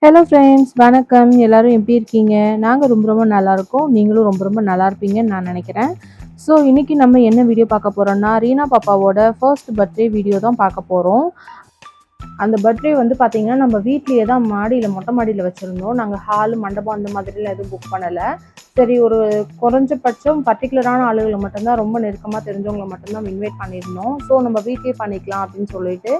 Hello friends, வணக்கம். எல்லாரும் எப்படி இருக்கீங்க? நாங்கள் ரொம்ப ரொம்ப நல்லா இருக்கோம். நீங்களும் ரொம்ப ரொம்ப நல்லா இருப்பீங்கன்னு நான் நினைக்கிறேன். ஸோ இன்னைக்கு நம்ம என்ன வீடியோ பார்க்க போறோம்னா, ரீனா பாப்பாவோட ஃபர்ஸ்ட் பர்த்டே வீடியோ தான் பார்க்க போறோம். அந்த பர்த்டே வந்து பார்த்தீங்கன்னா, நம்ம வீட்லயே தான் மொட்டை மாடியில வச்சிருந்தோம். நாங்க ஹால், மண்டபம் அந்த மாதிரிலாம் எதுவும் புக் பண்ணல. சரி, ஒரு குறைஞ்சபட்சம் பர்ட்டிகுலரான ஆளுகள மட்டும் தான், ரொம்ப நெருக்கமா தெரிஞ்சவங்கள மட்டும் தான் இன்வைட் பண்ணியிருந்தோம். ஸோ நம்ம வீட்லயே பண்ணிக்கலாம் அப்படின்னு சொல்லிட்டு,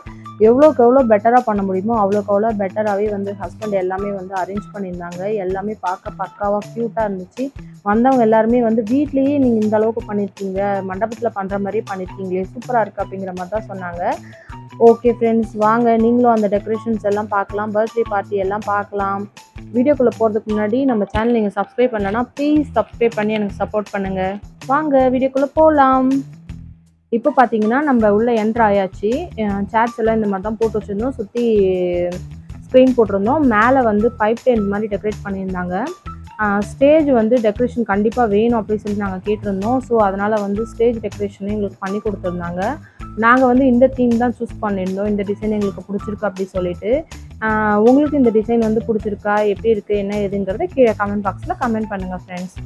எவ்வளோக்கு எவ்வளோ பெட்டரா பண்ண முடியுமோ அவ்வளோக்கு அவ்வளோ பெட்டராவே வந்து ஹஸ்பண்ட் எல்லாமே வந்து அரேஞ்ச் பண்ணியிருந்தாங்க. எல்லாமே பார்க்க பக்காவா கியூட்டா இருந்துச்சு. வந்தவங்க எல்லாருமே வந்து வீட்லயே நீங்க இந்த அளவுக்கு பண்ணியிருக்கீங்க, மண்டபத்துல பண்ற மாரியே பண்ணியிருக்கீங்களே, சூப்பரா இருக்கு அப்படிங்கிற மாரி தான் சொன்னாங்க. ஓகே ஃப்ரெண்ட்ஸ், வாங்க நீங்களும் அந்த டெக்கரேஷன்ஸ் எல்லாம் பார்க்கலாம், பர்த்டே பார்ட்டி எல்லாம் பார்க்கலாம். வீடியோக்குள்ளே போகிறதுக்கு முன்னாடி நம்ம சேனல் நீங்கள் சப்ஸ்கிரைப் பண்ணலன்னா ப்ளீஸ் சப்ஸ்கிரைப் பண்ணி எனக்கு சப்போர்ட் பண்ணுங்கள். வாங்க வீடியோக்குள்ளே போகலாம். இப்போ பார்த்தீங்கன்னா நம்ம உள்ளே என்ட்ரு ஆயாச்சு. சேர்ஸ் எல்லாம் இந்த மாதிரி தான் போட்டு வச்சுருந்தோம். சுற்றி ஸ்க்ரீன் போட்டிருந்தோம். மேலே வந்து பைப் டென்ட் மாதிரி டெக்கரேட் பண்ணியிருந்தாங்க. ஸ்டேஜ் வந்து டெக்கரேஷன் கண்டிப்பாக வேணும் அப்படின்னு சொல்லி நாங்கள் கேட்டிருந்தோம். ஸோ அதனால் வந்து ஸ்டேஜ் டெக்கரேஷனே எங்களுக்கு பண்ணி கொடுத்துருந்தாங்க. நாங்கள் வந்து இந்த தீம் தான் சூஸ் பண்ணியிருந்தோம். இந்த டிசைன் எங்களுக்கு பிடிச்சிருக்கு அப்படி சொல்லிட்டு. உங்களுக்கு இந்த டிசைன் வந்து பிடிச்சிருக்கா, எப்படி இருக்குது, என்ன ஏதுங்கிறத கீழே கமெண்ட் பாக்ஸில் கமெண்ட் பண்ணுங்கள் ஃப்ரெண்ட்ஸ்.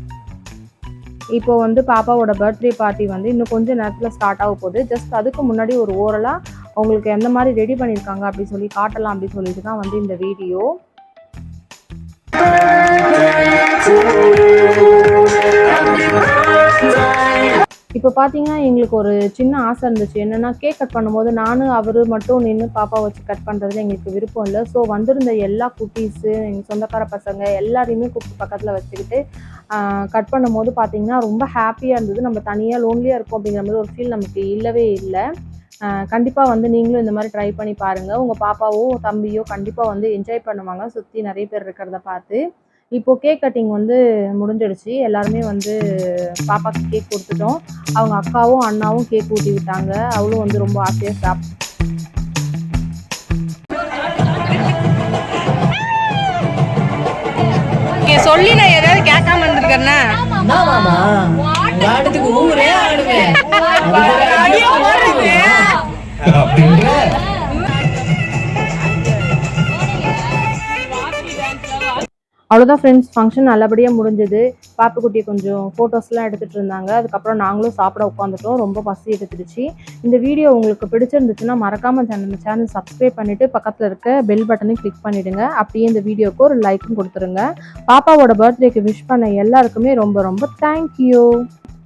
இப்போ வந்து பாப்பாவோட பர்த்டே பார்ட்டி வந்து இன்னும் கொஞ்சம் நேரத்தில் ஸ்டார்ட் ஆக போகுது. ஜஸ்ட் அதுக்கு முன்னாடி ஒரு ஓரலாக அவங்களுக்கு எந்த மாதிரி ரெடி பண்ணியிருக்காங்க அப்படி சொல்லி காட்டலாம் அப்படி சொல்லிட்டு தான் வந்து இந்த வீடியோ. இப்போ பார்த்தீங்கன்னா எங்களுக்கு ஒரு சின்ன ஆசை இருந்துச்சு. என்னென்னா, கேக் கட் பண்ணும்போது நானும் அவர் மட்டும் நின்று பாப்பா வச்சு கட் பண்ணுறதுல எங்களுக்கு விருப்பம் இல்லை. ஸோ வந்திருந்த எல்லா குட்டீஸு, எங்கள் சொந்தக்கார பசங்க எல்லாரையுமே கூப்பிட்டு பக்கத்தில் வச்சுக்கிட்டு கட் பண்ணும்போது பார்த்தீங்கன்னா ரொம்ப ஹாப்பியாக இருந்தது. நம்ம தனியாக லோன்லியாக இருக்கோம் அப்படிங்கிற மாதிரி ஒரு ஃபீல் நமக்கு இல்லவே இல்லை. கண்டிப்பாக வந்து நீங்களும் இந்த மாதிரி ட்ரை பண்ணி பாருங்கள். உங்கள் பாப்பாவோ தம்பியோ கண்டிப்பாக வந்து என்ஜாய் பண்ணுவாங்க, சுற்றி நிறைய பேர் இருக்கிறத பார்த்து. இப்போது கேக் கட்டிங் வந்து முடிஞ்சிடுச்சு. எல்லாருமே வந்து பாப்பாவுக்கு கேக் கொடுத்துட்டோம். அவங்க அக்காவும் அண்ணாவும் கேக் ஊட்டி விட்டாங்க. அவளும் வந்து ரொம்ப ஆசையாக சொல்லி நான் ஏதாவது கேட்காம இருந்திருக்கேன்னா ஊரே ஆடுவேன். அவ்வளோதான் ஃப்ரெண்ட்ஸ், ஃபங்க்ஷன் நல்லபடியாக முடிஞ்சது. பாப்புக்குட்டியை கொஞ்சம் ஃபோட்டோஸ்லாம் எடுத்துகிட்டு இருந்தாங்க. அதுக்கப்புறம் நாங்களும் சாப்பிட உட்காந்துட்டோம். ரொம்ப பசி எடுத்துருச்சு. இந்த வீடியோ உங்களுக்கு பிடிச்சிருந்துச்சுன்னா மறக்காமல் நம்ம சேனல் சப்ஸ்கிரைப் பண்ணிவிட்டு பக்கத்தில் இருக்க பெல் பட்டனையும் கிளிக் பண்ணிவிடுங்க. அப்படியே இந்த வீடியோவுக்கு ஒரு லைக்கும் கொடுத்துருங்க. பாப்பாவோட பர்த்டேக்கு விஷ் பண்ண எல்லாருக்குமே ரொம்ப ரொம்ப தேங்க்யூ.